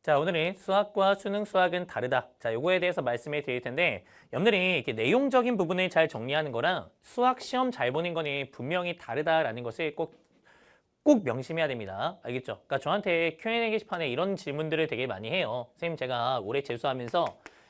자, 오늘은 수학과 수능 수학은 다르다. 자, 요거에 대해서 말씀해 드릴 텐데, 여러분들이 이렇게 내용적인 부분을 잘 정리하는 거랑 수학 시험 잘 보는 거는 분명히 다르다라는 것을 꼭 명심해야 됩니다. 알겠죠? 그러니까 저한테 Q&A 게시판에 이런 질문들을 되게 많이 해요. 선생님, 제가 올해 재수하면서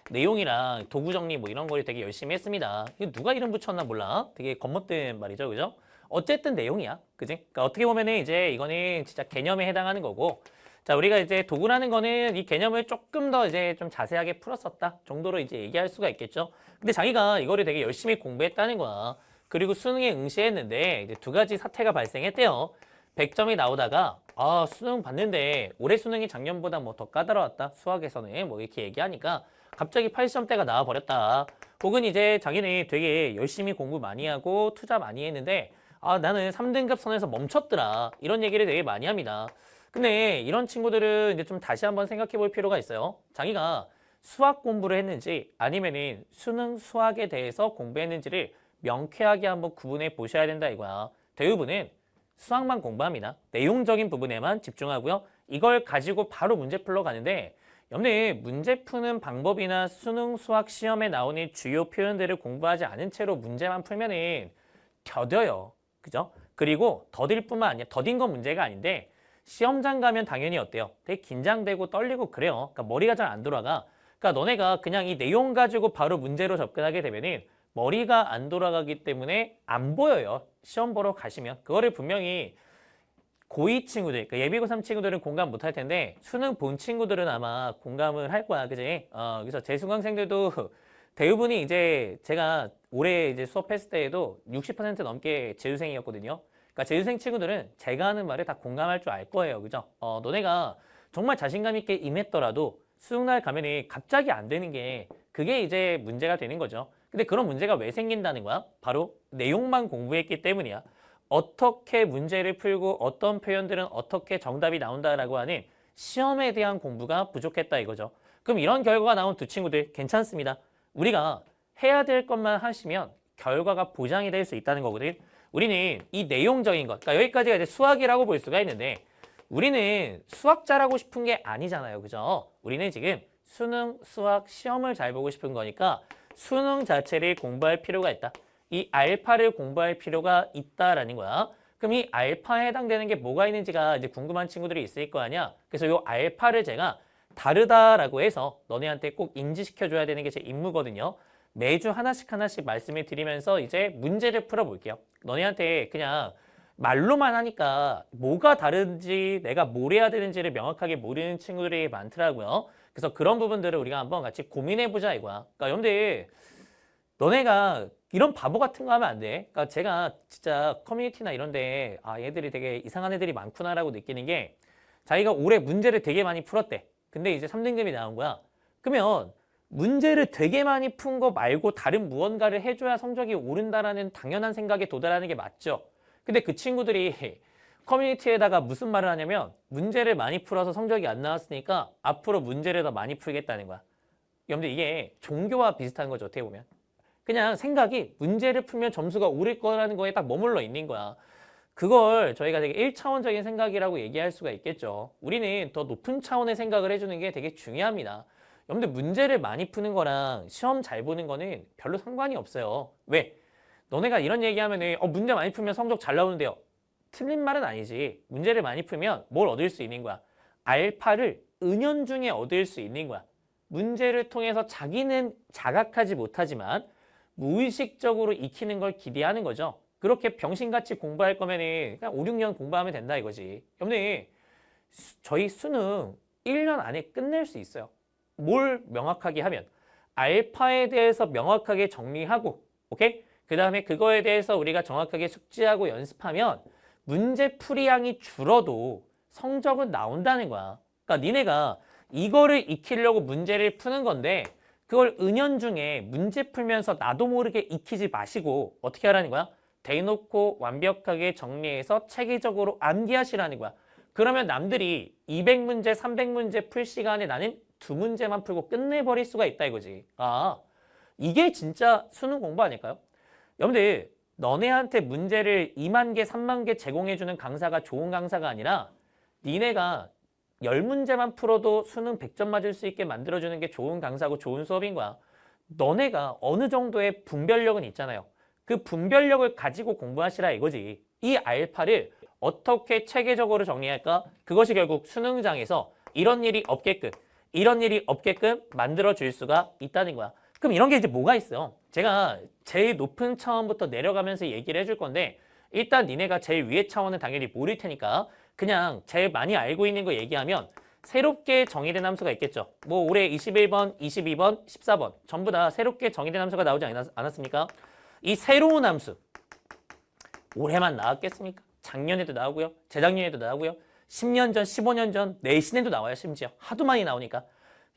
내용이랑 도구 정리 뭐 이런 걸 되게 열심히 했습니다. 이거 누가 이름 붙였나 몰라. 되게 겉멋든 말이죠. 그죠? 어쨌든 내용이야. 그지? 그러니까 어떻게 보면은 이제 이거는 진짜 개념에 해당하는 거고, 자, 우리가 이제 도구라는 거는 이 개념을 조금 더 이제 좀 자세하게 풀었었다 정도로 이제 얘기할 수가 있겠죠. 근데 자기가 이거를 되게 열심히 공부했다는 거야. 그리고 수능에 응시했는데 이제 두 가지 사태가 발생했대요. 100점이 나오다가 수능 봤는데 올해 수능이 작년보다 뭐 더 까다로웠다. 수학에서는 뭐 이렇게 얘기하니까 갑자기 80점대가 나와버렸다. 혹은 이제 자기는 되게 열심히 공부 많이 하고 투자 많이 했는데 나는 3등급 선에서 멈췄더라. 이런 얘기를 되게 많이 합니다. 근데 이런 친구들은 이제 좀 다시 한번 생각해 볼 필요가 있어요. 자기가 수학 공부를 했는지 아니면은 수능 수학에 대해서 공부했는지를 명쾌하게 한번 구분해 보셔야 된다 이거야. 대부분은 수학만 공부합니다. 내용적인 부분에만 집중하고요. 이걸 가지고 바로 문제 풀러 가는데 여러분들 문제 푸는 방법이나 수능 수학 시험에 나오는 주요 표현들을 공부하지 않은 채로 문제만 풀면은 더뎌요. 그죠? 그리고 더딜 뿐만 아니라 더딘 건 문제가 아닌데 시험장 가면 당연히 어때요? 되게 긴장되고 떨리고 그래요. 그러니까 머리가 잘 안 돌아가. 그러니까 너네가 그냥 이 내용 가지고 바로 문제로 접근하게 되면은 머리가 안 돌아가기 때문에 안 보여요. 시험 보러 가시면. 그거를 분명히 고2 친구들, 그러니까 예비고 3 친구들은 공감 못 할 텐데 수능 본 친구들은 아마 공감을 할 거야. 그지? 그래서 재수강생들도 대부분이 이제 제가 올해 이제 수업했을 때에도 60% 넘게 재수생이었거든요. 그러니까 재수생 친구들은 제가 하는 말에 다 공감할 줄 알 거예요. 그죠? 너네가 정말 자신감 있게 임했더라도 수능날 가면은 갑자기 안 되는 게 그게 이제 문제가 되는 거죠. 근데 그런 문제가 왜 생긴다는 거야? 바로 내용만 공부했기 때문이야. 어떻게 문제를 풀고 어떤 표현들은 어떻게 정답이 나온다라고 하는 시험에 대한 공부가 부족했다 이거죠. 그럼 이런 결과가 나온 두 친구들 괜찮습니다. 우리가 해야 될 것만 하시면 결과가 보장이 될 수 있다는 거거든. 우리는 이 내용적인 것, 그러니까 여기까지가 이제 수학이라고 볼 수가 있는데 우리는 수학자라고 싶은 게 아니잖아요. 그죠? 우리는 지금 수능, 수학, 시험을 잘 보고 싶은 거니까 수능 자체를 공부할 필요가 있다. 이 알파를 공부할 필요가 있다라는 거야. 그럼 이 알파에 해당되는 게 뭐가 있는지가 이제 궁금한 친구들이 있을 거 아니야. 그래서 이 알파를 제가 다르다라고 해서 너네한테 꼭 인지시켜줘야 되는 게 제 임무거든요. 매주 하나씩 말씀을 드리면서 이제 문제를 풀어볼게요. 너네한테 그냥 말로만 하니까 뭐가 다른지 내가 뭘 해야 되는지를 명확하게 모르는 친구들이 많더라고요. 그래서 그런 부분들을 우리가 한번 같이 고민해보자 이거야. 그러니까 여러분들 너네가 이런 바보 같은 거 하면 안 돼. 그러니까 제가 진짜 커뮤니티나 이런데 얘들이 되게 이상한 애들이 많구나라고 느끼는 게 자기가 올해 문제를 되게 많이 풀었대. 근데 이제 3등급이 나온 거야. 그러면 문제를 되게 많이 푼 거 말고 다른 무언가를 해줘야 성적이 오른다라는 당연한 생각에 도달하는 게 맞죠. 근데 그 친구들이 커뮤니티에다가 무슨 말을 하냐면 문제를 많이 풀어서 성적이 안 나왔으니까 앞으로 문제를 더 많이 풀겠다는 거야. 여러분들 이게 종교와 비슷한 거죠. 어떻게 보면. 그냥 생각이 문제를 풀면 점수가 오를 거라는 거에 딱 머물러 있는 거야. 그걸 저희가 되게 1차원적인 생각이라고 얘기할 수가 있겠죠. 우리는 더 높은 차원의 생각을 해주는 게 되게 중요합니다. 여러분들 문제를 많이 푸는 거랑 시험 잘 보는 거는 별로 상관이 없어요. 왜? 너네가 이런 얘기하면은 문제 많이 풀면 성적 잘 나오는데요. 틀린 말은 아니지. 문제를 많이 풀면 뭘 얻을 수 있는 거야? 알파를 은연중에 얻을 수 있는 거야. 문제를 통해서 자기는 자각하지 못하지만 무의식적으로 익히는 걸 기대하는 거죠. 그렇게 병신같이 공부할 거면은 그냥 5, 6년 공부하면 된다 이거지. 여러분들 저희 수능 1년 안에 끝낼 수 있어요. 뭘 명확하게 하면 알파에 대해서 명확하게 정리하고 오케이? 그 다음에 그거에 대해서 우리가 정확하게 숙지하고 연습하면 문제 풀이량이 줄어도 성적은 나온다는 거야. 그러니까 니네가 이거를 익히려고 문제를 푸는 건데 그걸 은연중에 문제 풀면서 나도 모르게 익히지 마시고 어떻게 하라는 거야? 대놓고 완벽하게 정리해서 체계적으로 암기하시라는 거야. 그러면 남들이 200문제, 300문제 풀 시간에 나는 2문제만 풀고 끝내버릴 수가 있다 이거지. 이게 진짜 수능 공부 아닐까요? 여러분들 너네한테 문제를 2만 개, 3만 개 제공해주는 강사가 좋은 강사가 아니라 니네가 10문제만 풀어도 수능 100점 맞을 수 있게 만들어주는 게 좋은 강사고 좋은 수업인 거야. 너네가 어느 정도의 분별력은 있잖아요. 그 분별력을 가지고 공부하시라 이거지. 이 알파를 어떻게 체계적으로 정리할까? 그것이 결국 수능장에서 이런 일이 없게끔 만들어줄 수가 있다는 거야. 그럼 이런 게 이제 뭐가 있어요? 제가 제일 높은 차원부터 내려가면서 얘기를 해줄 건데 일단 니네가 제일 위의 차원은 당연히 모를 테니까 그냥 제일 많이 알고 있는 거 얘기하면 새롭게 정의된 함수가 있겠죠. 뭐 올해 21번, 22번, 14번 전부 다 새롭게 정의된 함수가 나오지 않았습니까? 이 새로운 함수 올해만 나왔겠습니까? 작년에도 나오고요. 재작년에도 나오고요. 10년 전, 15년 전, 내신에도 나와요. 심지어 하도 많이 나오니까.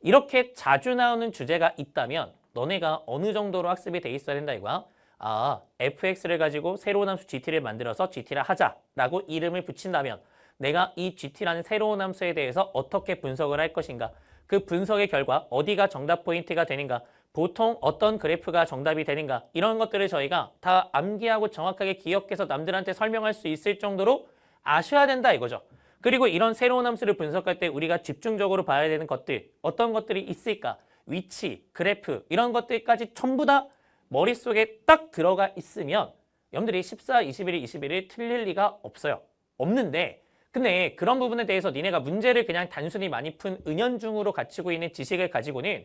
이렇게 자주 나오는 주제가 있다면 너네가 어느 정도로 학습이 돼 있어야 된다 이거야. 아, fx를 가지고 새로운 함수 gt를 만들어서 gt라 하자라고 이름을 붙인다면 내가 이 gt라는 새로운 함수에 대해서 어떻게 분석을 할 것인가. 그 분석의 결과 어디가 정답 포인트가 되는가. 보통 어떤 그래프가 정답이 되는가. 이런 것들을 저희가 다 암기하고 정확하게 기억해서 남들한테 설명할 수 있을 정도로 아셔야 된다 이거죠. 그리고 이런 새로운 함수를 분석할 때 우리가 집중적으로 봐야 되는 것들 어떤 것들이 있을까. 위치, 그래프 이런 것들까지 전부 다 머릿속에 딱 들어가 있으면 여러분들이 14, 21, 21을 틀릴 리가 없어요. 없는데 근데 그런 부분에 대해서 니네가 문제를 그냥 단순히 많이 푼 은연중으로 갖추고 있는 지식을 가지고는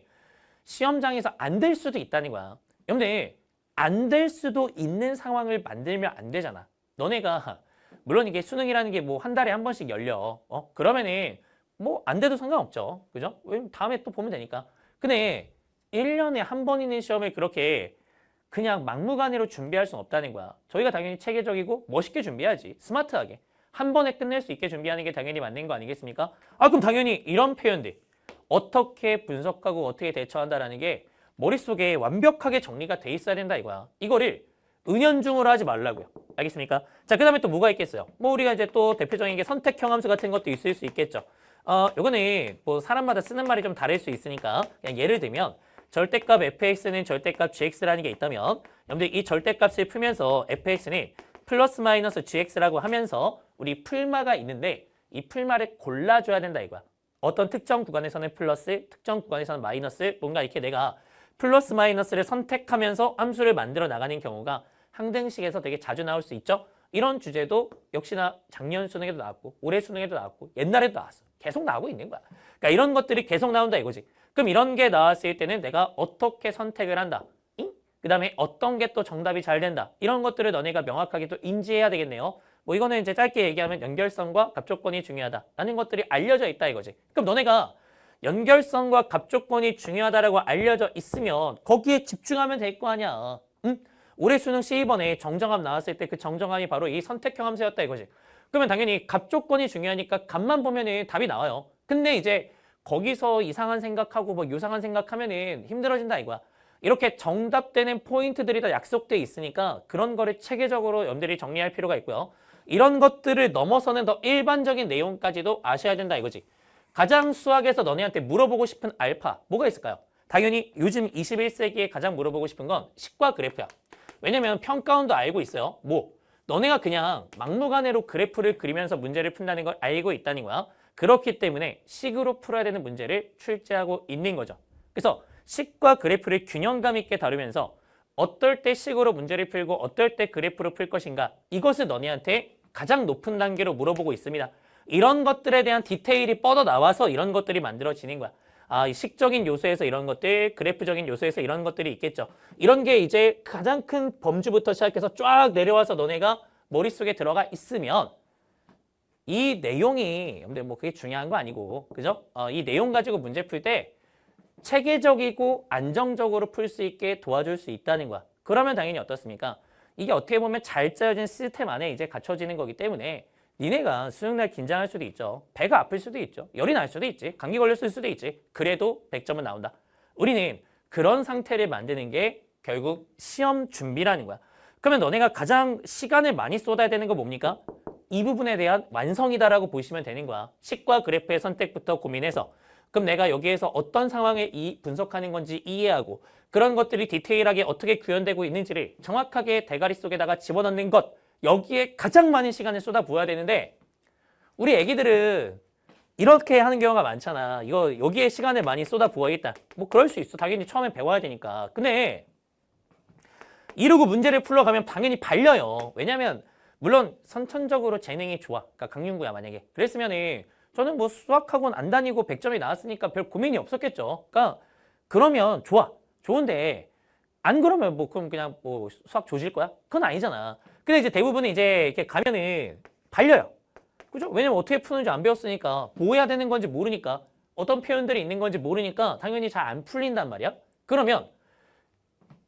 시험장에서 안 될 수도 있다는 거야. 여러분들 안 될 수도 있는 상황을 만들면 안 되잖아. 너네가 물론 이게 수능이라는 게 뭐 한 달에 한 번씩 열려. 그러면은 뭐 안 돼도 상관없죠. 그죠? 왜냐면 다음에 또 보면 되니까. 근데 1년에 한 번 있는 시험을 그렇게 그냥 막무가내로 준비할 수는 없다는 거야. 저희가 당연히 체계적이고 멋있게 준비해야지. 스마트하게. 한 번에 끝낼 수 있게 준비하는 게 당연히 맞는 거 아니겠습니까? 아 그럼 당연히 이런 표현들. 어떻게 분석하고 어떻게 대처한다라는 게 머릿속에 완벽하게 정리가 돼 있어야 된다 이거야. 이거를 은연중으로 하지 말라고요. 알겠습니까? 자, 그 다음에 또 뭐가 있겠어요? 뭐 우리가 이제 또 대표적인 게 선택형 함수 같은 것도 있을 수 있겠죠. 요거는 뭐 사람마다 쓰는 말이 좀 다를 수 있으니까 그냥 예를 들면 절대값 fx는 절대값 gx라는 게 있다면 여러분들 이 절대값을 풀면서 fx는 플러스 마이너스 gx라고 하면서 우리 풀마가 있는데 이 풀마를 골라줘야 된다 이거야. 어떤 특정 구간에서는 플러스, 특정 구간에서는 마이너스 뭔가 이렇게 내가 플러스 마이너스를 선택하면서 함수를 만들어 나가는 경우가 항등식에서 되게 자주 나올 수 있죠. 이런 주제도 역시나 작년 수능에도 나왔고 올해 수능에도 나왔고 옛날에도 나왔어. 계속 나오고 있는 거야. 그러니까 이런 것들이 계속 나온다 이거지. 그럼 이런 게 나왔을 때는 내가 어떻게 선택을 한다. 그 다음에 어떤 게 또 정답이 잘 된다. 이런 것들을 너네가 명확하게 또 인지해야 되겠네요. 뭐 이거는 이제 짧게 얘기하면 연결성과 갑조건이 중요하다라는 것들이 알려져 있다 이거지. 그럼 너네가 연결성과 갑조건이 중요하다라고 알려져 있으면 거기에 집중하면 될 거 아니야. 응? 올해 수능 C2번에 정정합 나왔을 때 그 정정합이 바로 이 선택형 함수였다 이거지. 그러면 당연히 갑조건이 중요하니까 갑만 보면은 답이 나와요. 근데 이제 거기서 이상한 생각하고 뭐 요상한 생각하면은 힘들어진다 이거야. 이렇게 정답되는 포인트들이 다 약속돼 있으니까 그런 거를 체계적으로 여러분들이 정리할 필요가 있고요. 이런 것들을 넘어서는 더 일반적인 내용까지도 아셔야 된다 이거지. 가장 수학에서 너네한테 물어보고 싶은 알파 뭐가 있을까요? 당연히 요즘 21세기에 가장 물어보고 싶은 건 식과 그래프야. 왜냐면 평가원도 알고 있어요. 뭐 너네가 그냥 막무가내로 그래프를 그리면서 문제를 푼다는 걸 알고 있다는 거야. 그렇기 때문에 식으로 풀어야 되는 문제를 출제하고 있는 거죠. 그래서 식과 그래프를 균형감 있게 다루면서 어떨 때 식으로 문제를 풀고 어떨 때 그래프로 풀 것인가 이것을 너네한테 가장 높은 단계로 물어보고 있습니다. 이런 것들에 대한 디테일이 뻗어 나와서 이런 것들이 만들어지는 거야. 아, 이 식적인 요소에서 이런 것들, 그래프적인 요소에서 이런 것들이 있겠죠. 이런 게 이제 가장 큰 범주부터 시작해서 쫙 내려와서 너네가 머릿속에 들어가 있으면 이 내용이 근데 뭐 그게 중요한 거 아니고 그죠? 이 내용 가지고 문제 풀 때 체계적이고 안정적으로 풀 수 있게 도와줄 수 있다는 거야. 그러면 당연히 어떻습니까? 이게 어떻게 보면 잘 짜여진 시스템 안에 이제 갖춰지는 거기 때문에 니네가 수능날 긴장할 수도 있죠. 배가 아플 수도 있죠. 열이 날 수도 있지. 감기 걸렸을 수도 있지. 그래도 100점은 나온다. 우리는 그런 상태를 만드는 게 결국 시험 준비라는 거야. 그러면 너네가 가장 시간을 많이 쏟아야 되는 거 뭡니까? 이 부분에 대한 완성이다라고 보시면 되는 거야. 식과 그래프의 선택부터 고민해서 그럼 내가 여기에서 어떤 상황을 분석하는 건지 이해하고 그런 것들이 디테일하게 어떻게 구현되고 있는지를 정확하게 대가리 속에다가 집어넣는 것 여기에 가장 많은 시간을 쏟아 부어야 되는데 우리 애기들은 이렇게 하는 경우가 많잖아. 이거 여기에 시간을 많이 쏟아 부어야겠다. 뭐 그럴 수 있어. 당연히 처음에 배워야 되니까. 근데 이러고 문제를 풀러가면 당연히 발려요. 왜냐면 물론 선천적으로 재능이 좋아. 그러니까 강윤구야 만약에. 그랬으면은 저는 뭐 수학학원 안 다니고 100점이 나왔으니까 별 고민이 없었겠죠. 그러니까 그러면 좋아. 좋은데 안 그러면 뭐 그럼 그냥 뭐 수학 조질 거야? 그건 아니잖아. 근데 이제 대부분은 이제 이렇게 가면은 발려요. 그죠? 왜냐면 어떻게 푸는지 안 배웠으니까 뭐 해야 되는 건지 모르니까 어떤 표현들이 있는 건지 모르니까 당연히 잘 안 풀린단 말이야. 그러면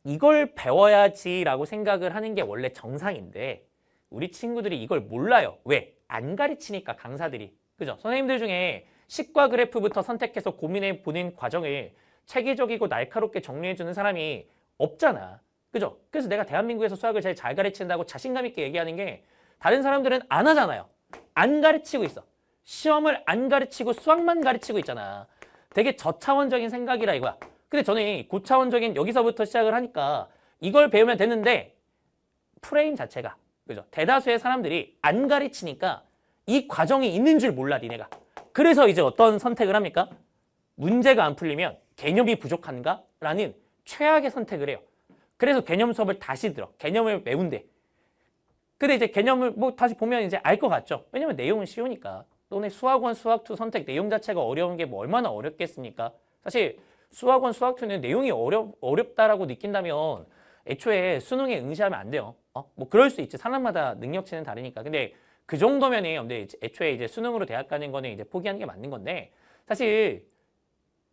이걸 배워야지라고 생각을 하는 게 원래 정상인데 우리 친구들이 이걸 몰라요. 왜? 안 가르치니까 강사들이. 그죠? 선생님들 중에 식과 그래프부터 선택해서 고민해 보는 과정을 체계적이고 날카롭게 정리해주는 사람이 없잖아. 그죠? 그래서 내가 대한민국에서 수학을 제일 잘 가르친다고 자신감 있게 얘기하는 게 다른 사람들은 안 하잖아요. 안 가르치고 있어. 시험을 안 가르치고 수학만 가르치고 있잖아. 되게 저차원적인 생각이라 이거야. 근데 저는 고차원적인 여기서부터 시작을 하니까 이걸 배우면 되는데 프레임 자체가 그죠? 대다수의 사람들이 안 가르치니까 이 과정이 있는 줄 몰라 니네가. 그래서 이제 어떤 선택을 합니까? 문제가 안 풀리면 개념이 부족한가? 라는 최악의 선택을 해요. 그래서 개념 수업을 다시 들어. 개념을 외운대. 근데 이제 개념을 뭐 다시 보면 이제 알 것 같죠? 왜냐면 내용은 쉬우니까. 너네 수학원, 수학2 선택 내용 자체가 어려운 게 뭐 얼마나 어렵겠습니까? 사실 수학원, 수학2는 내용이 어렵다라고 느낀다면 애초에 수능에 응시하면 안 돼요. 뭐 그럴 수 있지. 사람마다 능력치는 다르니까. 근데 그 정도면은 근데 애초에 이제 수능으로 대학 가는 거는 이제 포기하는 게 맞는 건데 사실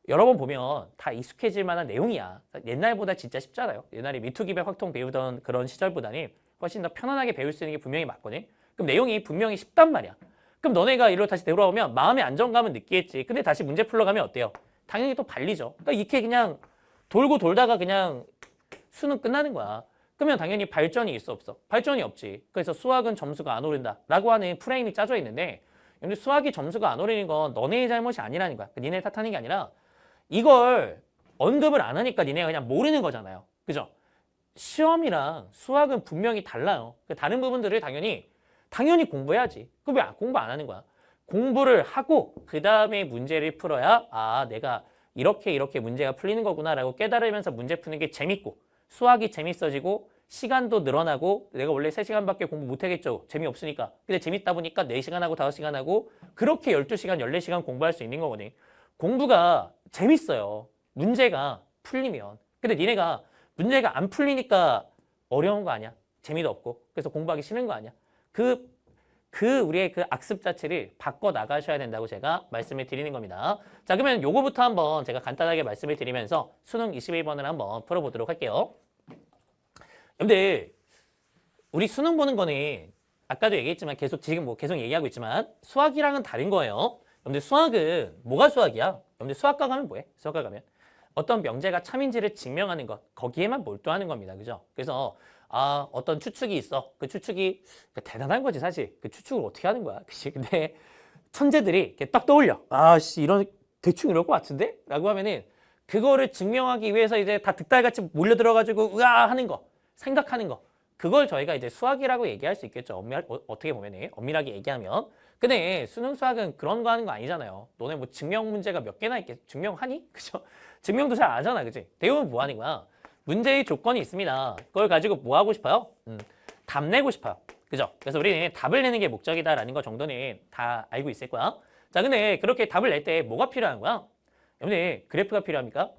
여러 번 보면 다 익숙해질 만한 내용이야. 옛날보다 진짜 쉽잖아요. 옛날에 미투기백 확통 배우던 그런 시절보다는 훨씬 더 편안하게 배울 수 있는 게 분명히 맞거든. 그럼 내용이 분명히 쉽단 말이야. 그럼 너네가 이리로 다시 돌아오면 마음의 안정감은 느끼겠지. 근데 다시 문제 풀러가면 어때요? 당연히 또 발리죠. 그러니까 이렇게 그냥 돌고 돌다가 그냥 수능 끝나는 거야. 그러면 당연히 발전이 있어 없어? 발전이 없지. 그래서 수학은 점수가 안 오른다 라고 하는 프레임이 짜져 있는데 근데 수학이 점수가 안 오르는 건 너네의 잘못이 아니라는 거야. 니네 탓하는 게 아니라 이걸 언급을 안 하니까 니네가 그냥 모르는 거잖아요. 그죠? 시험이랑 수학은 분명히 달라요. 다른 부분들을 당연히 공부해야지. 그럼 왜 공부 안 하는 거야? 공부를 하고 그 다음에 문제를 풀어야 내가 이렇게 문제가 풀리는 거구나라고 깨달으면서 문제 푸는 게 재밌고 수학이 재밌어지고 시간도 늘어나고 내가 원래 3시간밖에 공부 못하겠죠. 재미없으니까. 근데 재밌다 보니까 4시간 하고 5시간 하고 그렇게 12시간, 14시간 공부할 수 있는 거거든. 공부가 재밌어요. 문제가 풀리면. 근데 니네가 문제가 안 풀리니까 어려운 거 아니야? 재미도 없고. 그래서 공부하기 싫은 거 아니야? 우리의 그 악습 자체를 바꿔 나가셔야 된다고 제가 말씀을 드리는 겁니다. 자, 그러면 요거부터 한번 제가 간단하게 말씀을 드리면서 수능 21번을 한번 풀어보도록 할게요. 여러분들, 우리 수능 보는 거는 아까도 얘기했지만 지금 계속 얘기하고 있지만 수학이랑은 다른 거예요. 여러분들 수학은 뭐가 수학이야? 여러분들 수학과 가면 뭐해? 수학과 가면 어떤 명제가 참인지를 증명하는 것 거기에만 몰두하는 겁니다. 그죠? 그래서 어떤 추측이 있어. 그 추측이 대단한 거지 사실. 그 추측을 어떻게 하는 거야? 그치? 근데 천재들이 이렇게 딱 떠올려. 이런 대충 이럴 것 같은데? 라고 하면은 그거를 증명하기 위해서 이제 다 득달같이 몰려들어가지고 하는 거, 생각하는 거. 그걸 저희가 이제 수학이라고 얘기할 수 있겠죠. 어떻게 보면은 엄밀하게 얘기하면. 근데 수능 수학은 그런 거 하는 거 아니잖아요. 너네 뭐 증명 문제가 몇 개나 있겠어? 증명하니? 그죠? 증명도 잘 안 하잖아. 그치? 대부분 뭐 하는 거야? 문제의 조건이 있습니다. 그걸 가지고 뭐 하고 싶어요? 답 내고 싶어요. 그죠? 그래서 우리는 답을 내는 게 목적이다라는 거 정도는 다 알고 있을 거야. 자, 근데 그렇게 답을 낼 때 뭐가 필요한 거야? 여러분들 그래프가 필요합니까?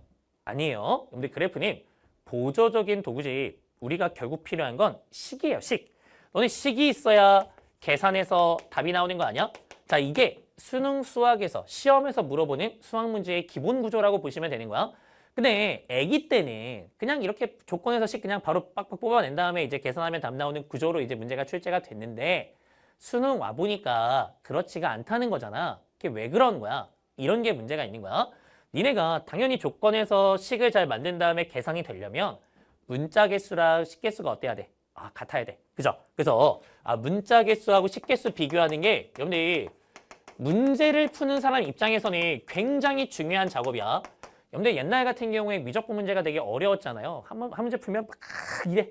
아니에요. 여러분들 그래프는 보조적인 도구지. 우리가 결국 필요한 건 식이에요. 식. 너네 식이 있어야 계산해서 답이 나오는 거 아니야? 자, 이게 수능 수학에서 시험에서 물어보는 수학 문제의 기본 구조라고 보시면 되는 거야. 근데 아기 때는 그냥 이렇게 조건에서 식 그냥 바로 빡빡 뽑아낸 다음에 이제 계산하면 답 나오는 구조로 이제 문제가 출제가 됐는데 수능 와보니까 그렇지가 않다는 거잖아. 그게 왜 그런 거야? 이런 게 문제가 있는 거야. 니네가 당연히 조건에서 식을 잘 만든 다음에 계산이 되려면 문자 개수랑 식 개수가 어때야 돼? 같아야 돼. 그죠? 그래서 문자 개수하고 식 개수 비교하는 게 여러분들이 문제를 푸는 사람 입장에서는 굉장히 중요한 작업이야. 여러분들 옛날 같은 경우에 미적분 문제가 되게 어려웠잖아요. 한 문제 풀면 막 이래.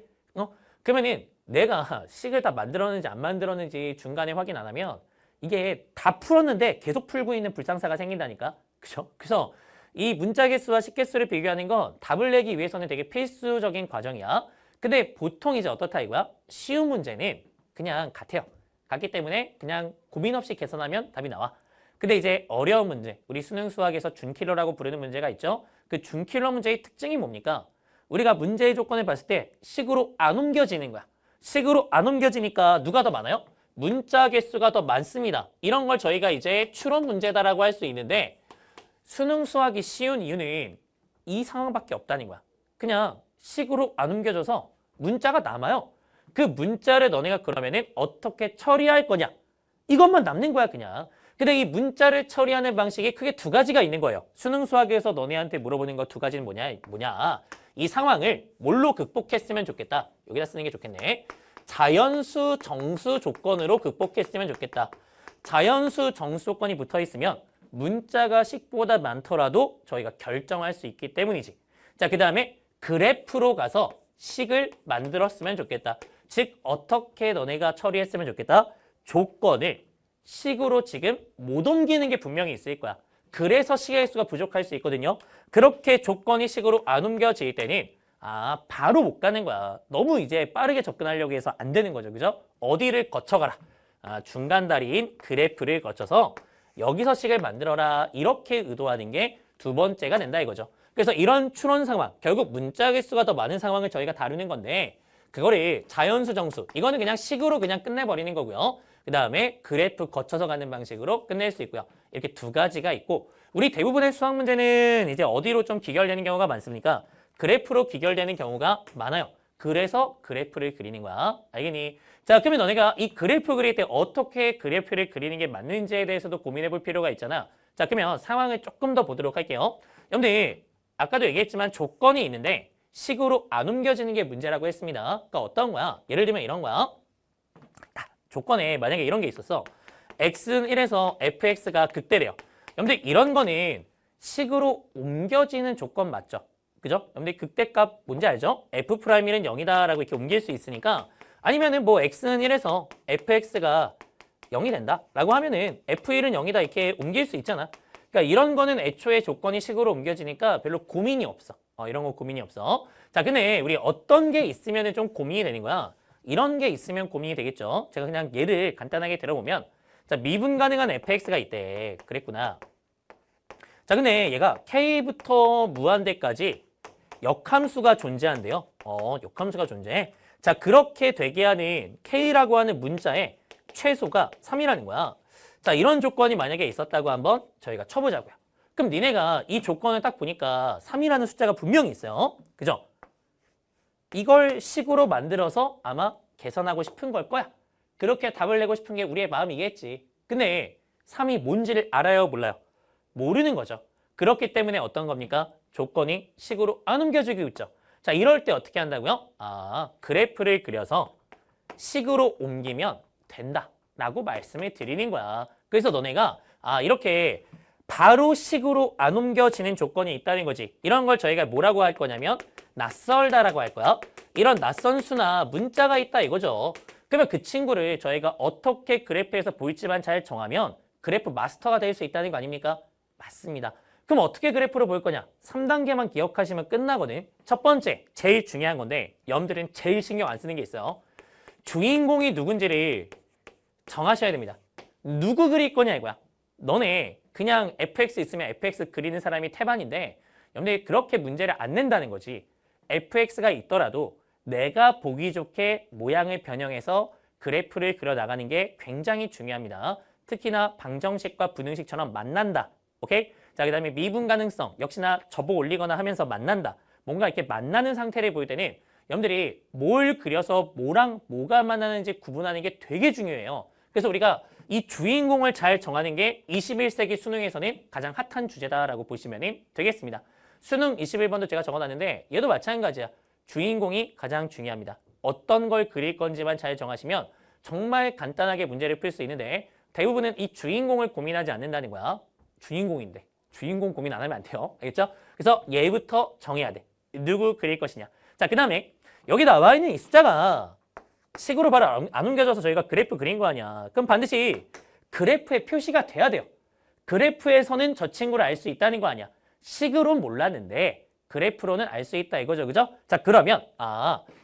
그러면은 내가 식을 다 만들었는지 안 만들었는지 중간에 확인 안 하면 이게 다 풀었는데 계속 풀고 있는 불상사가 생긴다니까. 그죠? 그래서 이 문자 개수와 식개수를 비교하는 건 답을 내기 위해서는 되게 필수적인 과정이야. 근데 보통 이제 어떻다 이거야? 쉬운 문제는 그냥 같아요. 같기 때문에 그냥 고민 없이 계산하면 답이 나와. 근데 이제 어려운 문제, 우리 수능 수학에서 준킬러라고 부르는 문제가 있죠. 그 준킬러 문제의 특징이 뭡니까? 우리가 문제의 조건을 봤을 때 식으로 안 옮겨지는 거야. 식으로 안 옮겨지니까 누가 더 많아요? 문자 개수가 더 많습니다. 이런 걸 저희가 이제 추론 문제다라고 할 수 있는데 수능 수학이 쉬운 이유는 이 상황밖에 없다는 거야. 그냥 식으로 안 옮겨져서 문자가 남아요. 그 문자를 너네가 그러면은 어떻게 처리할 거냐? 이것만 남는 거야 그냥. 근데 이 문자를 처리하는 방식이 크게 두 가지가 있는 거예요. 수능 수학에서 너네한테 물어보는 거 두 가지는 뭐냐? 이 상황을 뭘로 극복했으면 좋겠다. 여기다 쓰는 게 좋겠네. 자연수, 정수 조건으로 극복했으면 좋겠다. 자연수, 정수 조건이 붙어 있으면 문자가 식보다 많더라도 저희가 결정할 수 있기 때문이지. 자, 그 다음에 그래프로 가서 식을 만들었으면 좋겠다. 즉 어떻게 너네가 처리했으면 좋겠다. 조건을 식으로 지금 못 옮기는 게 분명히 있을 거야. 그래서 식의 수가 부족할 수 있거든요. 그렇게 조건이 식으로 안 옮겨질 때는 바로 못 가는 거야. 너무 이제 빠르게 접근하려고 해서 안 되는 거죠. 그죠? 어디를 거쳐가라. 중간 다리인 그래프를 거쳐서 여기서 식을 만들어라. 이렇게 의도하는 게 두 번째가 된다 이거죠. 그래서 이런 추론 상황, 결국 문자 개수가 더 많은 상황을 저희가 다루는 건데 그거를 자연수, 정수, 이거는 그냥 식으로 그냥 끝내버리는 거고요. 그 다음에 그래프 거쳐서 가는 방식으로 끝낼 수 있고요. 이렇게 두 가지가 있고 우리 대부분의 수학 문제는 이제 어디로 좀 귀결되는 경우가 많습니까? 그래프로 귀결되는 경우가 많아요. 그래서 그래프를 그리는 거야. 알겠니? 자, 그러면 너네가 이 그래프 그릴 때 어떻게 그래프를 그리는 게 맞는지에 대해서도 고민해 볼 필요가 있잖아. 자, 그러면 상황을 조금 더 보도록 할게요. 여러분들 아까도 얘기했지만 조건이 있는데 식으로 안 옮겨지는 게 문제라고 했습니다. 그러니까 어떤 거야? 예를 들면 이런 거야. 조건에 만약에 이런 게 있었어. x는 1에서 fx가 극대래요. 여러분들 이런 거는 식으로 옮겨지는 조건 맞죠? 그죠? 여러분들 극대값 뭔지 알죠? f'1은 0이다라고 이렇게 옮길 수 있으니까 아니면은 뭐 x는 1에서 fx가 0이 된다라고 하면은 f1은 0이다 이렇게 옮길 수 있잖아. 그러니까 이런 거는 애초에 조건이 식으로 옮겨지니까 별로 고민이 없어. 이런 거 고민이 없어. 자, 근데 우리 어떤 게 있으면 좀 고민이 되는 거야? 이런 게 있으면 고민이 되겠죠. 제가 그냥 예를 간단하게 들어보면 자, 미분 가능한 fx가 있대. 그랬구나. 자, 근데 얘가 k부터 무한대까지 역함수가 존재한대요. 역함수가 존재해. 자, 그렇게 되게 하는 k라고 하는 문자의 최소가 3이라는 거야. 자, 이런 조건이 만약에 있었다고 한번 저희가 쳐보자고요. 그럼 니네가 이 조건을 딱 보니까 3이라는 숫자가 분명히 있어요. 그죠? 이걸 식으로 만들어서 아마 계산하고 싶은 걸 거야. 그렇게 답을 내고 싶은 게 우리의 마음이겠지. 근데 3이 뭔지를 알아요? 몰라요? 모르는 거죠. 그렇기 때문에 어떤 겁니까? 조건이 식으로 안 옮겨지고 있죠. 자, 이럴 때 어떻게 한다고요? 그래프를 그려서 식으로 옮기면 된다라고 말씀을 드리는 거야. 그래서 너네가 이렇게 바로 식으로 안 옮겨지는 조건이 있다는 거지. 이런 걸 저희가 뭐라고 할 거냐면 낯설다라고 할 거야. 이런 낯선 수나 문자가 있다 이거죠. 그러면 그 친구를 저희가 어떻게 그래프에서 보일지만 잘 정하면 그래프 마스터가 될 수 있다는 거 아닙니까? 맞습니다. 그럼 어떻게 그래프로 보일 거냐? 3단계만 기억하시면 끝나거든. 첫 번째, 제일 중요한 건데 여러분들은 제일 신경 안 쓰는 게 있어요. 주인공이 누군지를 정하셔야 됩니다. 누구 그릴 거냐 이거야. 너네 그냥 fx 있으면 fx 그리는 사람이 태반인데 여러분들이 그렇게 문제를 안 낸다는 거지. fx가 있더라도 내가 보기 좋게 모양을 변형해서 그래프를 그려나가는 게 굉장히 중요합니다. 특히나 방정식과 분응식처럼 만난다. 오케이? 자, 그 다음에 미분 가능성 역시나 접어 올리거나 하면서 만난다. 뭔가 이렇게 만나는 상태를 볼 때는 여러분들이 뭘 그려서 뭐랑 뭐가 만나는지 구분하는 게 되게 중요해요. 그래서 우리가 이 주인공을 잘 정하는 게 21세기 수능에서는 가장 핫한 주제다라고 보시면 되겠습니다. 수능 21번도 제가 적어놨는데 얘도 마찬가지야. 주인공이 가장 중요합니다. 어떤 걸 그릴 건지만 잘 정하시면 정말 간단하게 문제를 풀 수 있는데 대부분은 이 주인공을 고민하지 않는다는 거야. 주인공인데 주인공 고민 안 하면 안 돼요. 알겠죠? 그래서 얘부터 정해야 돼. 누구 그릴 것이냐. 자, 그 다음에 여기 나와 있는 이 숫자가 식으로 바로 안 옮겨져서 저희가 그래프 그린 거 아니야. 그럼 반드시 그래프에 표시가 돼야 돼요. 그래프에서는 저 친구를 알 수 있다는 거 아니야. 식으로 몰랐는데 그래프로는 알 수 있다 이거죠. 그죠? 자, 그러면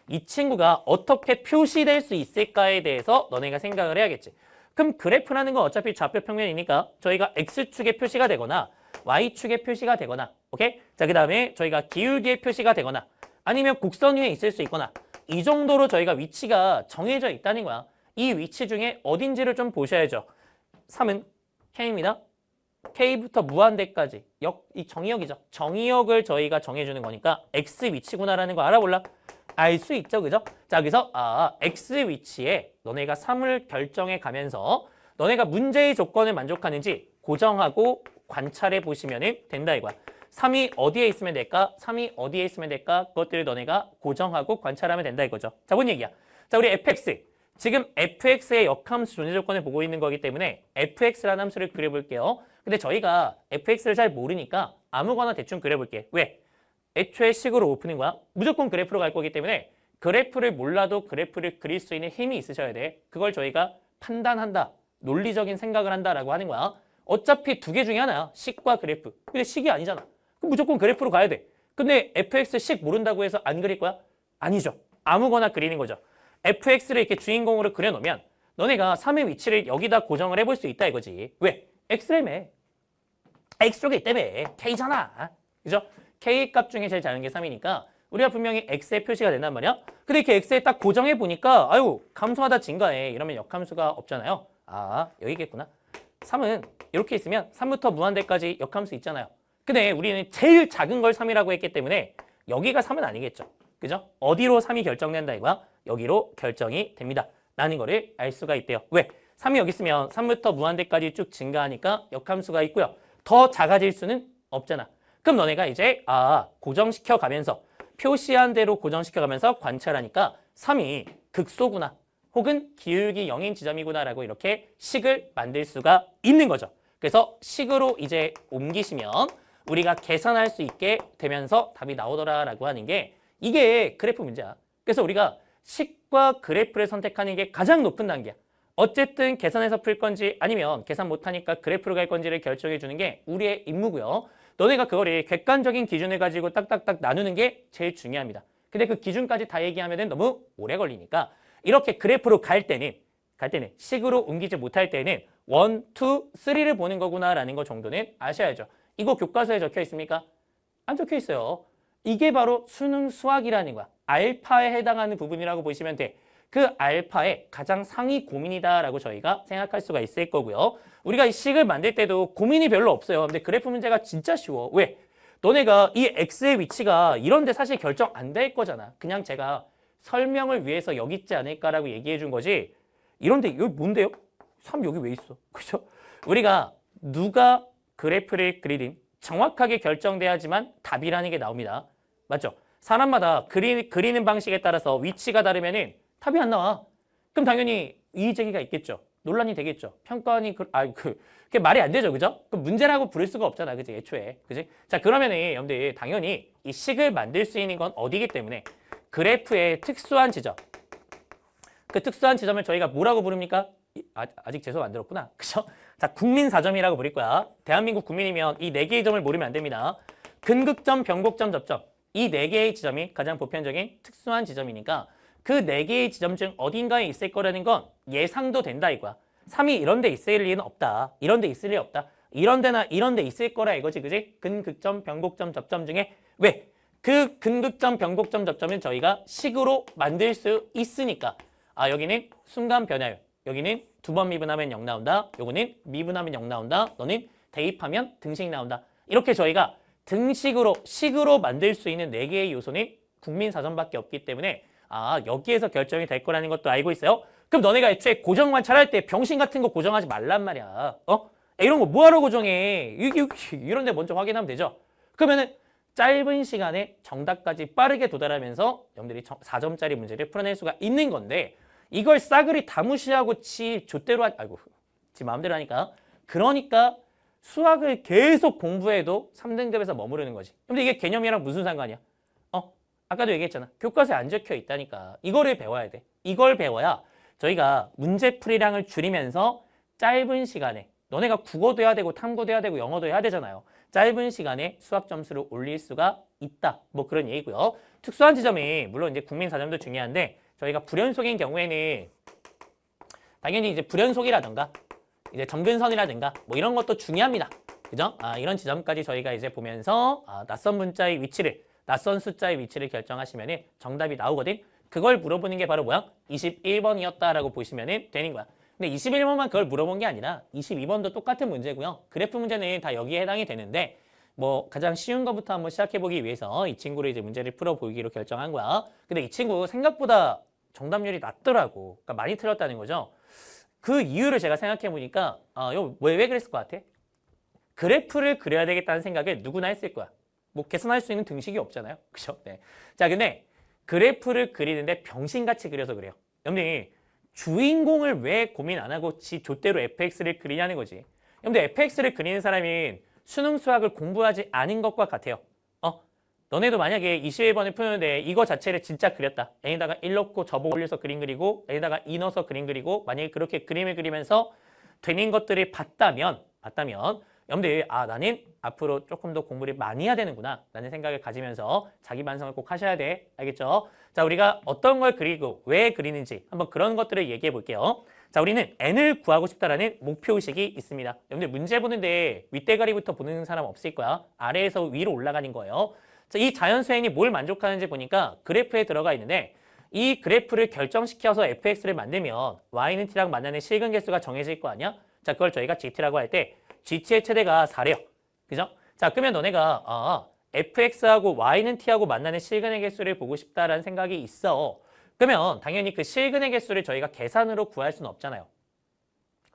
이 친구가 어떻게 표시될 수 있을까에 대해서 너네가 생각을 해야겠지. 그럼 그래프라는 건 어차피 좌표 평면이니까 저희가 X축에 표시가 되거나 Y축에 표시가 되거나 오케이? 자, 그 다음에 저희가 기울기에 표시가 되거나 아니면 곡선 위에 있을 수 있거나 이 정도로 저희가 위치가 정해져 있다는 거야. 이 위치 중에 어딘지를 좀 보셔야죠. 3은 K입니다. K부터 무한대까지 이 정의역이죠. 정의역을 저희가 정해주는 거니까 X 위치구나라는 거 알아볼라? 알 수 있죠. 그죠? 자, 여기서 X 위치에 너네가 3을 결정해 가면서 너네가 문제의 조건을 만족하는지 고정하고 관찰해 보시면 된다 이거야. 3이 어디에 있으면 될까? 3이 어디에 있으면 될까? 그것들을 너네가 고정하고 관찰하면 된다 이거죠. 자, 뭔 얘기야? 자, 우리 fx. 지금 fx의 역함수 존재 조건을 보고 있는 거기 때문에 fx라는 함수를 그려볼게요. 근데 저희가 fx를 잘 모르니까 아무거나 대충 그려볼게. 왜? 애초에 식으로 못 푸는 거야. 무조건 그래프로 갈 거기 때문에 그래프를 몰라도 그래프를 그릴 수 있는 힘이 있으셔야 돼. 그걸 저희가 판단한다. 논리적인 생각을 한다라고 하는 거야. 어차피 두 개 중에 하나야. 식과 그래프. 근데 식이 아니잖아. 그럼 무조건 그래프로 가야 돼. 근데 fx 식 모른다고 해서 안 그릴 거야? 아니죠. 아무거나 그리는 거죠. fx를 이렇게 주인공으로 그려놓으면 너네가 3의 위치를 여기다 고정을 해볼 수 있다 이거지. 왜? x라며. x 쪽에 있다며. k잖아. 그죠? k 값 중에 제일 작은 게 3이니까 우리가 분명히 x의 표시가 된단 말이야. 근데 이렇게 x에 딱 고정해 보니까 아유 감소하다 증가해. 이러면 역함수가 없잖아요. 여기겠구나. 3은 이렇게 있으면 3부터 무한대까지 역함수 있잖아요. 근데 우리는 제일 작은 걸 3이라고 했기 때문에 여기가 3은 아니겠죠. 그죠? 어디로 3이 결정된다 이거야? 여기로 결정이 됩니다. 라는 거를 알 수가 있대요. 왜? 3이 여기 있으면 3부터 무한대까지 쭉 증가하니까 역함수가 있고요. 더 작아질 수는 없잖아. 그럼 너네가 이제 고정시켜 가면서 표시한 대로 고정시켜 가면서 관찰하니까 3이 극소구나 혹은 기울기 0인 지점이구나 라고 이렇게 식을 만들 수가 있는 거죠. 그래서 식으로 이제 옮기시면 우리가 계산할 수 있게 되면서 답이 나오더라 라고 하는 게 이게 그래프 문제야. 그래서 우리가 식과 그래프를 선택하는 게 가장 높은 단계야. 어쨌든 계산해서 풀 건지 아니면 계산 못하니까 그래프로 갈 건지를 결정해 주는 게 우리의 임무고요. 너네가 그거를 객관적인 기준을 가지고 딱딱딱 나누는 게 제일 중요합니다. 근데 그 기준까지 다 얘기하면 너무 오래 걸리니까 이렇게 그래프로 갈 때는 식으로 옮기지 못할 때는 1, 2, 3를 보는 거구나라는 거 정도는 아셔야죠. 이거 교과서에 적혀 있습니까? 안 적혀 있어요. 이게 바로 수능 수학이라는 거야. 알파에 해당하는 부분이라고 보시면 돼. 그 알파의 가장 상위 고민이다라고 저희가 생각할 수가 있을 거고요. 우리가 이 식을 만들 때도 고민이 별로 없어요. 근데 그래프 문제가 진짜 쉬워. 왜? 너네가 이 x의 위치가 이런데 사실 결정 안 될 거잖아. 그냥 제가 설명을 위해서 여기 있지 않을까라고 얘기해 준 거지. 이런데 여기 뭔데요? 3 여기 왜 있어? 그죠? 우리가 누가 그래프를 그리든 정확하게 결정돼야지만 답이라는 게 나옵니다. 맞죠? 사람마다 그리는 방식에 따라서 위치가 다르면은 답이 안 나와. 그럼 당연히 이의제기가 있겠죠. 논란이 되겠죠. 평가원이 그게 말이 안 되죠. 그죠? 그 문제라고 부를 수가 없잖아. 그지? 애초에. 그지? 자, 그러면은 여러분들 당연히 이 식을 만들 수 있는 건 어디기 때문에 그래프의 특수한 지점. 그 특수한 지점을 저희가 뭐라고 부릅니까? 아직 재수 안 들었구나. 그죠? 자, 국민사점이라고 부를 거야. 대한민국 국민이면 이 4개의 점을 모르면 안 됩니다. 근극점, 변곡점, 접점. 이 4개의 지점이 가장 보편적인 특수한 지점이니까 그 4개의 지점 중 어딘가에 있을 거라는 건 예상도 된다 이거야. 3이 이런 데 있을 리는 없다. 이런 데 있을 리 없다. 이런 데나 이런 데 있을 거라 이거지. 그지? 근극점, 변곡점, 접점 중에 왜? 그 근극점, 변곡점, 접점은 저희가 식으로 만들 수 있으니까 여기는 순간 변화율. 여기는 2번 미분하면 0 나온다. 요거는 미분하면 0 나온다. 너는 대입하면 등식 나온다. 이렇게 저희가 식으로 만들 수 있는 4개의 요소는 국민사전밖에 없기 때문에 여기에서 결정이 될 거라는 것도 알고 있어요. 그럼 너네가 애초에 고정 관찰할 때 병신 같은 거 고정하지 말란 말이야. 이런 거 뭐하러 고정해? 이런 데 먼저 확인하면 되죠. 그러면은 짧은 시간에 정답까지 빠르게 도달하면서 여러분들이 4점짜리 문제를 풀어낼 수가 있는 건데 이걸 싸그리 다 무시하고 지 마음대로 하니까 그러니까 수학을 계속 공부해도 3등급에서 머무르는 거지. 근데 이게 개념이랑 무슨 상관이야? 아까도 얘기했잖아. 교과서에 안 적혀 있다니까. 이거를 배워야 돼. 이걸 배워야 저희가 문제풀이량을 줄이면서 짧은 시간에 너네가 국어도 해야 되고 탐구도 해야 되고 영어도 해야 되잖아요. 짧은 시간에 수학 점수를 올릴 수가 있다. 뭐 그런 얘기고요. 특수한 지점이 물론 이제 국민 4점도 중요한데 저희가 불연속인 경우에는 당연히 이제 불연속이라든가 이제 점근선이라든가 뭐 이런 것도 중요합니다. 그죠? 이런 지점까지 저희가 이제 보면서 낯선 문자의 위치를 낯선 숫자의 위치를 결정하시면은 정답이 나오거든. 그걸 물어보는 게 바로 뭐야? 21번이었다라고 보시면은 되는 거야. 근데 21번만 그걸 물어본 게 아니라 22번도 똑같은 문제고요. 그래프 문제는 다 여기에 해당이 되는데 뭐 가장 쉬운 것부터 한번 시작해보기 위해서 이 친구를 이제 문제를 풀어보기로 결정한 거야. 근데 이 친구 생각보다 정답률이 낮더라고. 그러니까 많이 틀렸다는 거죠. 그 이유를 제가 생각해보니까 왜 그랬을 것 같아? 그래프를 그려야 되겠다는 생각을 누구나 했을 거야. 뭐 계산할 수 있는 등식이 없잖아요. 그죠? 네. 자, 근데 그래프를 그리는데 병신같이 그려서 그래요. 여러분들 주인공을 왜 고민 안 하고 지 좆대로 fx를 그리냐는 거지. 여러분들 fx를 그리는 사람이 수능 수학을 공부하지 않은 것과 같아요. 너네도 만약에 21번을 푸는데 이거 자체를 진짜 그렸다. n에다가 1 넣고 접어 올려서 그림 그리고 n에다가 2 넣어서 그림 그리고 만약에 그렇게 그림을 그리면서 되는 것들을 봤다면 여러분들 나는 앞으로 조금 더 공부를 많이 해야 되는구나 라는 생각을 가지면서 자기 반성을 꼭 하셔야 돼. 알겠죠? 자, 우리가 어떤 걸 그리고 왜 그리는지 한번 그런 것들을 얘기해 볼게요. 자, 우리는 n을 구하고 싶다라는 목표의식이 있습니다. 여러분들 문제 보는데 윗대가리부터 보는 사람 없을 거야. 아래에서 위로 올라가는 거예요. 자, 이 자연수행이 뭘 만족하는지 보니까 그래프에 들어가 있는데 이 그래프를 결정시켜서 fx를 만들면 y는 t랑 만나는 실근 개수가 정해질 거 아니야? 자, 그걸 저희가 gt라고 할 때 gt의 최대가 4래요. 그죠? 자, 그러면 너네가 fx하고 y는 t하고 만나는 실근의 개수를 보고 싶다라는 생각이 있어. 그러면 당연히 그 실근의 개수를 저희가 계산으로 구할 수는 없잖아요.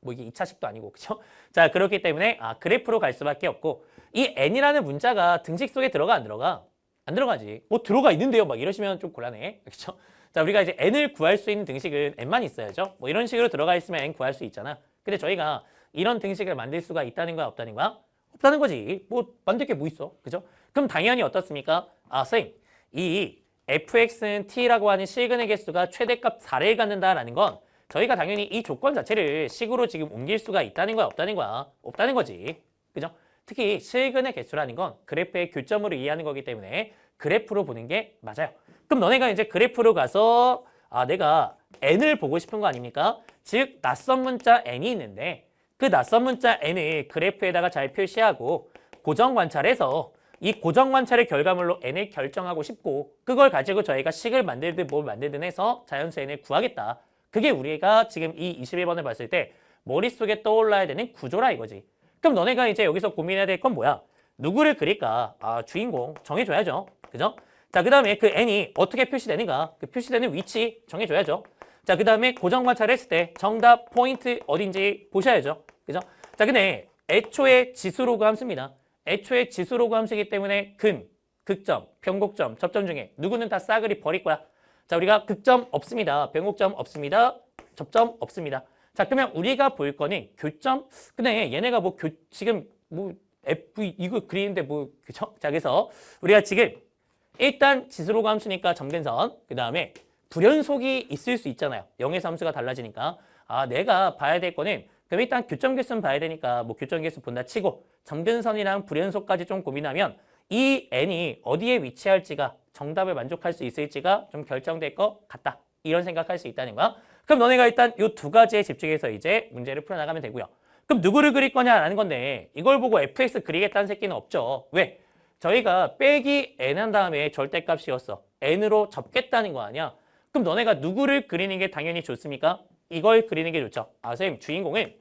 뭐 이게 2차식도 아니고, 그죠? 자, 그렇기 때문에 그래프로 갈 수밖에 없고 이 n이라는 문자가 등식 속에 들어가 안 들어가? 안 들어가지. 뭐 들어가 있는데요. 막 이러시면 좀 곤란해. 그렇죠? 자, 우리가 이제 n을 구할 수 있는 등식은 n만 있어야죠. 뭐 이런 식으로 들어가 있으면 n 구할 수 있잖아. 근데 저희가 이런 등식을 만들 수가 있다는 거야, 없다는 거야? 없다는 거지. 뭐 만들 게 뭐 있어. 그죠? 그럼 당연히 어떻습니까? 선생님, 이 fx는 t라고 하는 실근의 개수가 최대값 4를 갖는다라는 건 저희가 당연히 이 조건 자체를 식으로 지금 옮길 수가 있다는 거야, 없다는 거야? 없다는 거지. 그죠? 특히 실근의 개수라는 건 그래프의 교점으로 이해하는 거기 때문에 그래프로 보는 게 맞아요. 그럼 너네가 이제 그래프로 가서 내가 n을 보고 싶은 거 아닙니까? 즉 낯선 문자 n이 있는데 그 낯선 문자 n을 그래프에다가 잘 표시하고 고정 관찰해서 이 고정 관찰의 결과물로 n을 결정하고 싶고 그걸 가지고 저희가 식을 만들든 뭘 만들든 해서 자연수 n을 구하겠다. 그게 우리가 지금 이 21번을 봤을 때 머릿속에 떠올라야 되는 구조라 이거지. 그럼 너네가 이제 여기서 고민해야 될 건 뭐야? 누구를 그릴까? 주인공 정해줘야죠. 그죠? 자, 그 다음에 그 n이 어떻게 표시되는가? 그 표시되는 위치 정해줘야죠. 자, 그 다음에 고정 관찰했을 때 정답 포인트 어딘지 보셔야죠. 그죠? 자, 근데 애초에 지수로그 함수입니다. 애초에 지수로그 함수이기 때문에 근, 극점, 변곡점, 접점 중에 누구는 다 싸그리 버릴 거야. 자, 우리가 극점 없습니다. 변곡점 없습니다. 접점 없습니다. 자, 그러면 우리가 볼 거는 교점. 근데 얘네가 뭐 지금 뭐 F 이거 그리는데 뭐 그죠? 자, 그래서 우리가 지금 일단 지수로그 함수니까 점근선. 그다음에 불연속이 있을 수 있잖아요. 0에서 함수가 달라지니까. 내가 봐야 될 거는 그럼 일단 교점 개수는 봐야 되니까 뭐 교점 개수 본다 치고 점근선이랑 불연속까지 좀 고민하면 이 n이 어디에 위치할지가 정답을 만족할 수 있을지가 좀 결정될 것 같다. 이런 생각할 수 있다는 거야. 그럼 너네가 일단 이 두 가지에 집중해서 이제 문제를 풀어나가면 되고요. 그럼 누구를 그릴 거냐라는 건데 이걸 보고 fx 그리겠다는 새끼는 없죠. 왜? 저희가 빼기 n 한 다음에 절대값이었어. n으로 접겠다는 거 아니야. 그럼 너네가 누구를 그리는 게 당연히 좋습니까? 이걸 그리는 게 좋죠. 선생님 주인공은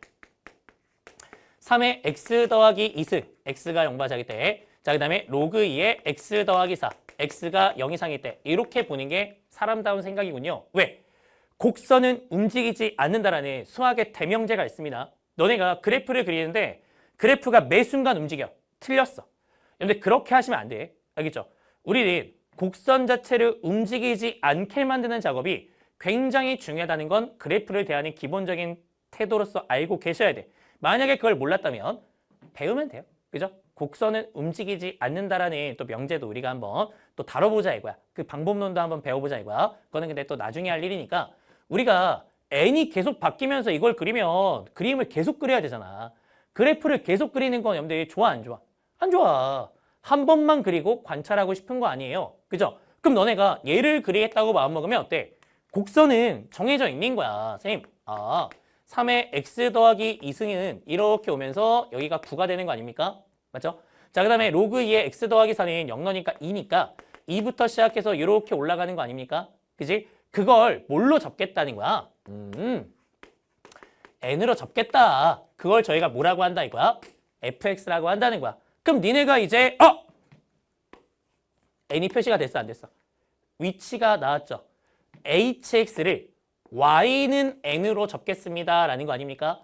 3의 x 더하기 2스 x가 0바자기 때 자, 그 다음에 로그 2의 x 더하기 4 x가 0 이상일 때 이렇게 보는 게 사람다운 생각이군요. 왜? 곡선은 움직이지 않는다라는 수학의 대명제가 있습니다. 너네가 그래프를 그리는데 그래프가 매 순간 움직여. 틀렸어. 근데 그렇게 하시면 안 돼. 알겠죠? 우리는 곡선 자체를 움직이지 않게 만드는 작업이 굉장히 중요하다는 건 그래프를 대하는 기본적인 태도로서 알고 계셔야 돼. 만약에 그걸 몰랐다면 배우면 돼요. 그죠? 곡선은 움직이지 않는다라는 또 명제도 우리가 한번 또 다뤄보자 이거야. 그 방법론도 한번 배워보자 이거야. 그거는 근데 또 나중에 할 일이니까 우리가 n이 계속 바뀌면서 이걸 그리면 그림을 계속 그려야 되잖아. 그래프를 계속 그리는 건 여러분들 좋아 안 좋아? 안 좋아. 한 번만 그리고 관찰하고 싶은 거 아니에요. 그죠? 그럼 너네가 얘를 그리겠다고 마음먹으면 어때? 곡선은 정해져 있는 거야. 선생님, 3의 x 더하기 2승은 이렇게 오면서 여기가 9가 되는 거 아닙니까? 맞죠? 자, 그 다음에 로그 2의 x 더하기 4는 0너니까 2니까 2부터 시작해서 이렇게 올라가는 거 아닙니까? 그지? 그걸 뭘로 접겠다는 거야? n으로 접겠다. 그걸 저희가 뭐라고 한다 이거야? fx라고 한다는 거야. 그럼 니네가 이제 n이 표시가 됐어 안 됐어? 위치가 나왔죠. hx를 y는 n으로 접겠습니다 라는 거 아닙니까?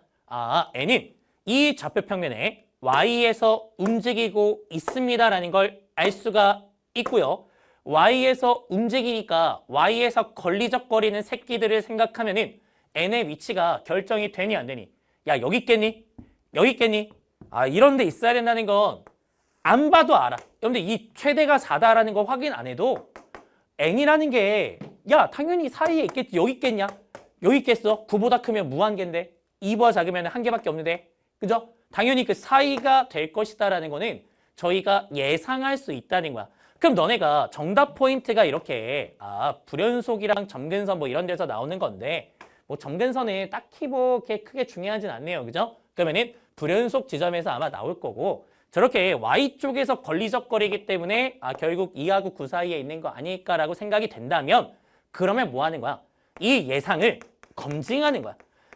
n은 이 좌표 평면에 y에서 움직이고 있습니다 라는 걸 알 수가 있고요. y에서 움직이니까 y에서 걸리적거리는 새끼들을 생각하면은 n의 위치가 결정이 되니 안 되니? 야, 여기 있겠니? 여기 있겠니? 이런 데 있어야 된다는 건 안 봐도 알아. 여러분들 이 최대가 4다라는 거 확인 안 해도 n이라는 게 야, 당연히 사이에 있겠지. 여기 있겠냐? 여기 있겠어. 9보다 크면 무한계인데 2보다 작으면 한 개밖에 없는데. 그죠? 당연히 그 사이가 될 것이다라는 거는 저희가 예상할 수 있다는 거야. 그럼 너네가 정답 포인트가 이렇게 불연속이랑 점근선 뭐 이런 데서 나오는 건데 뭐 점근선은 딱히 뭐 이렇게 크게 중요하진 않네요. 그죠? 그러면은 불연속 지점에서 아마 나올 거고 저렇게 Y쪽에서 걸리적거리기 때문에 결국 2하고 9 사이에 있는 거 아닐까라고 생각이 된다면 그러면 뭐 하는 거야? 이 예상을 검증하는 거야.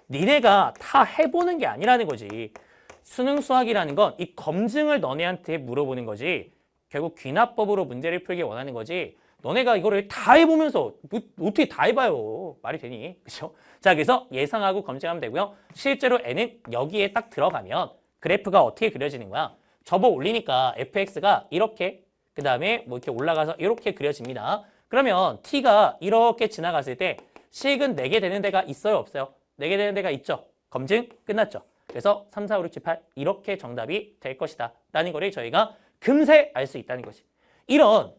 니네가 다 해보는 게 아니라는 거지. 수능 수학이라는 건 이 검증을 너네한테 물어보는 거지. 결국 귀납법으로 문제를 풀기 원하는 거지. 너네가 이거를 다 해보면서 어떻게 다 해봐요. 말이 되니? 그렇죠? 자, 그래서 예상하고 검증하면 되고요. 실제로 n은 여기에 딱 들어가면 그래프가 어떻게 그려지는 거야? 접어 올리니까 fx가 이렇게 그 다음에 뭐 이렇게 올라가서 이렇게 그려집니다. 그러면 t가 이렇게 지나갔을 때 식은 4개 되는 데가 있어요? 없어요? 4개 되는 데가 있죠? 검증 끝났죠? 그래서 3, 4, 5, 6, 7, 8 이렇게 정답이 될 것이다 라는 거를 저희가 금세 알 수 있다는 거지. 이런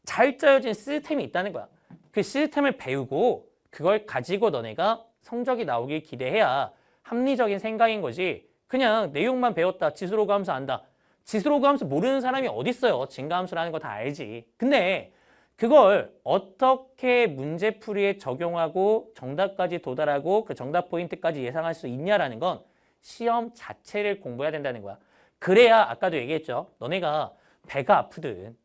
잘 짜여진 시스템이 있다는 거야. 그 시스템을 배우고 그걸 가지고 너네가 성적이 나오길 기대해야 합리적인 생각인 거지. 그냥 내용만 배웠다. 지수로그 함수 안다. 지수로그 함수 모르는 사람이 어딨어요. 증가함수라는 거 다 알지. 근데 그걸 어떻게 문제풀이에 적용하고 정답까지 도달하고 그 정답 포인트까지 예상할 수 있냐라는 건 시험 자체를 공부해야 된다는 거야. 그래야 아까도 얘기했죠. 너네가 배가 아프든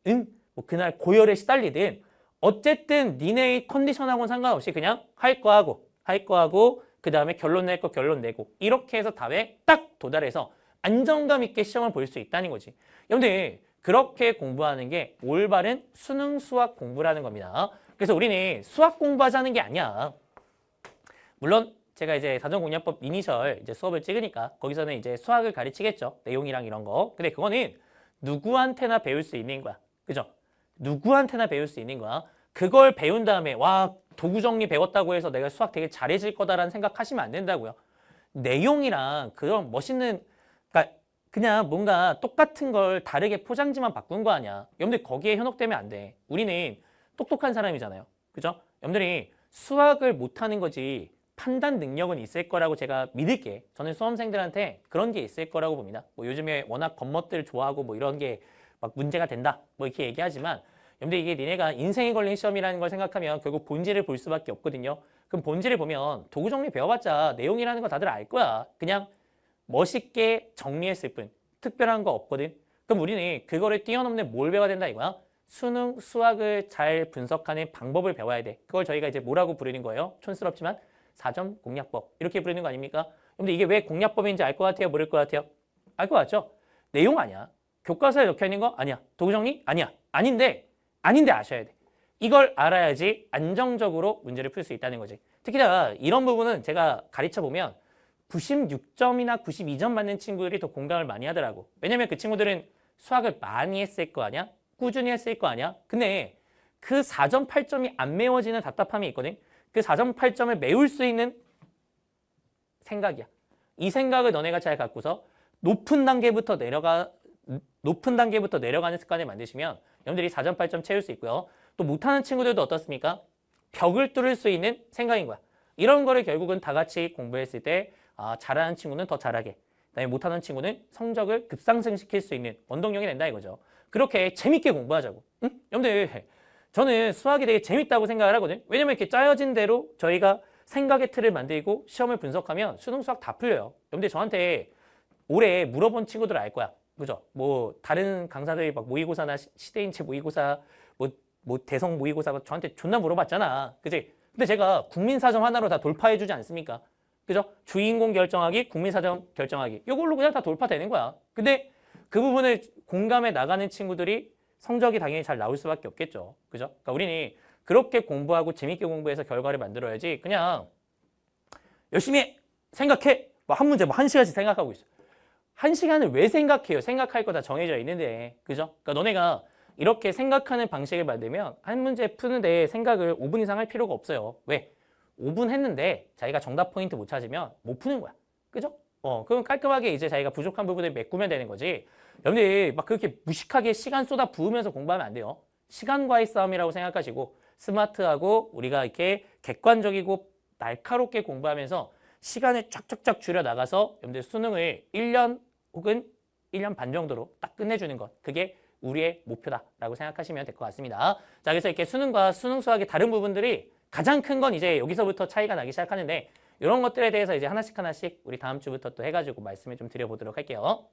뭐 그날 고열에 시달리든 어쨌든 니네의 컨디션하고는 상관없이 그냥 할 거 하고 그 다음에 결론 낼 거 결론 내고 이렇게 해서 답에 딱 도달해서 안정감 있게 시험을 볼 수 있다는 거지. 여러분들 그렇게 공부하는 게 올바른 수능 수학 공부라는 겁니다. 그래서 우리는 수학 공부하자는 게 아니야. 물론 제가 이제 사전공략법 이니셜 이제 수업을 찍으니까 거기서는 이제 수학을 가르치겠죠. 내용이랑 이런 거. 근데 그거는 누구한테나 배울 수 있는 거야. 그죠? 누구한테나 배울 수 있는 거야. 그걸 배운 다음에 와 도구 정리 배웠다고 해서 내가 수학 되게 잘해질 거다라는 생각하시면 안 된다고요. 내용이랑 그런 멋있는 그러니까 그냥 뭔가 똑같은 걸 다르게 포장지만 바꾼 거 아니야. 여러분들 거기에 현혹되면 안 돼. 우리는 똑똑한 사람이잖아요. 그죠? 여러분들이 수학을 못하는 거지 판단 능력은 있을 거라고 제가 믿을게. 저는 수험생들한테 그런 게 있을 거라고 봅니다. 뭐 요즘에 워낙 겉멋들 좋아하고 뭐 이런 게 막 문제가 된다 뭐 이렇게 얘기하지만 여러분들 이게 니네가 인생에 걸린 시험이라는 걸 생각하면 결국 본질을 볼 수밖에 없거든요. 그럼 본질을 보면 도구 정리 배워봤자 내용이라는 거 다들 알 거야. 그냥 멋있게 정리했을 뿐 특별한 거 없거든. 그럼 우리는 그거를 뛰어넘는 뭘 배워야 된다 이거야? 수능, 수학을 잘 분석하는 방법을 배워야 돼. 그걸 저희가 이제 뭐라고 부르는 거예요? 촌스럽지만 사전 공략법 이렇게 부르는 거 아닙니까? 근데 이게 왜 공략법인지 알 것 같아요? 모를 것 같아요? 알 것 같죠? 내용 아니야. 교과서에 적혀 있는 거 아니야. 도구 정리 아니야. 아닌데 아셔야 돼. 이걸 알아야지 안정적으로 문제를 풀 수 있다는 거지. 특히나 이런 부분은 제가 가르쳐 보면 96점이나 92점 맞는 친구들이 더 공감을 많이 하더라고. 왜냐면 그 친구들은 수학을 많이 했을 거 아니야? 꾸준히 했을 거 아니야? 근데 그 4점, 8점이 안 메워지는 답답함이 있거든. 그 4점, 8점을 메울 수 있는 생각이야. 이 생각을 너네가 잘 갖고서 높은 단계부터 내려가는 습관을 만드시면 여러분들이 4점, 8점 채울 수 있고요. 또 못하는 친구들도 어떻습니까? 벽을 뚫을 수 있는 생각인 거야. 이런 거를 결국은 다 같이 공부했을 때 잘하는 친구는 더 잘하게, 그다음에 못하는 친구는 성적을 급상승시킬 수 있는 원동력이 된다 이거죠. 그렇게 재밌게 공부하자고. 응? 여러분들 저는 수학이 되게 재밌다고 생각을 하거든요. 왜냐면 이렇게 짜여진 대로 저희가 생각의 틀을 만들고 시험을 분석하면 수능 수학 다 풀려요. 여러분들 저한테 올해 물어본 친구들 알 거야. 그죠? 뭐 다른 강사들이 막 모의고사나 시대인체 모의고사 뭐 대성 모의고사 저한테 존나 물어봤잖아. 그지? 근데 제가 국민사정 하나로 다 돌파해주지 않습니까? 그죠? 주인공 결정하기, 국민사정 결정하기. 이걸로 그냥 다 돌파되는 거야. 근데 그 부분을 공감해 나가는 친구들이 성적이 당연히 잘 나올 수밖에 없겠죠. 그죠? 그러니까 우리는 그렇게 공부하고 재밌게 공부해서 결과를 만들어야지 그냥 열심히 해! 생각해! 뭐 한 문제 뭐 한 시간씩 생각하고 있어. 한 시간을 왜 생각해요? 생각할 거 다 정해져 있는데. 그죠? 그러니까 너네가 이렇게 생각하는 방식을 만들면 한 문제 푸는데 생각을 5분 이상 할 필요가 없어요. 왜? 5분 했는데 자기가 정답 포인트 못 찾으면 못 푸는 거야. 그죠? 그럼 깔끔하게 이제 자기가 부족한 부분을 메꾸면 되는 거지. 여러분들 막 그렇게 무식하게 시간 쏟아 부으면서 공부하면 안 돼요. 시간과의 싸움이라고 생각하시고 스마트하고 우리가 이렇게 객관적이고 날카롭게 공부하면서 시간을 쫙쫙쫙 줄여 나가서 여러분들 수능을 1년 혹은 1년 반 정도로 딱 끝내주는 것. 그게 우리의 목표다라고 생각하시면 될 것 같습니다. 자, 그래서 이렇게 수능과 수능 수학의 다른 부분들이 가장 큰 건 이제 여기서부터 차이가 나기 시작하는데 이런 것들에 대해서 이제 하나씩 우리 다음 주부터 또 해가지고 말씀을 좀 드려보도록 할게요.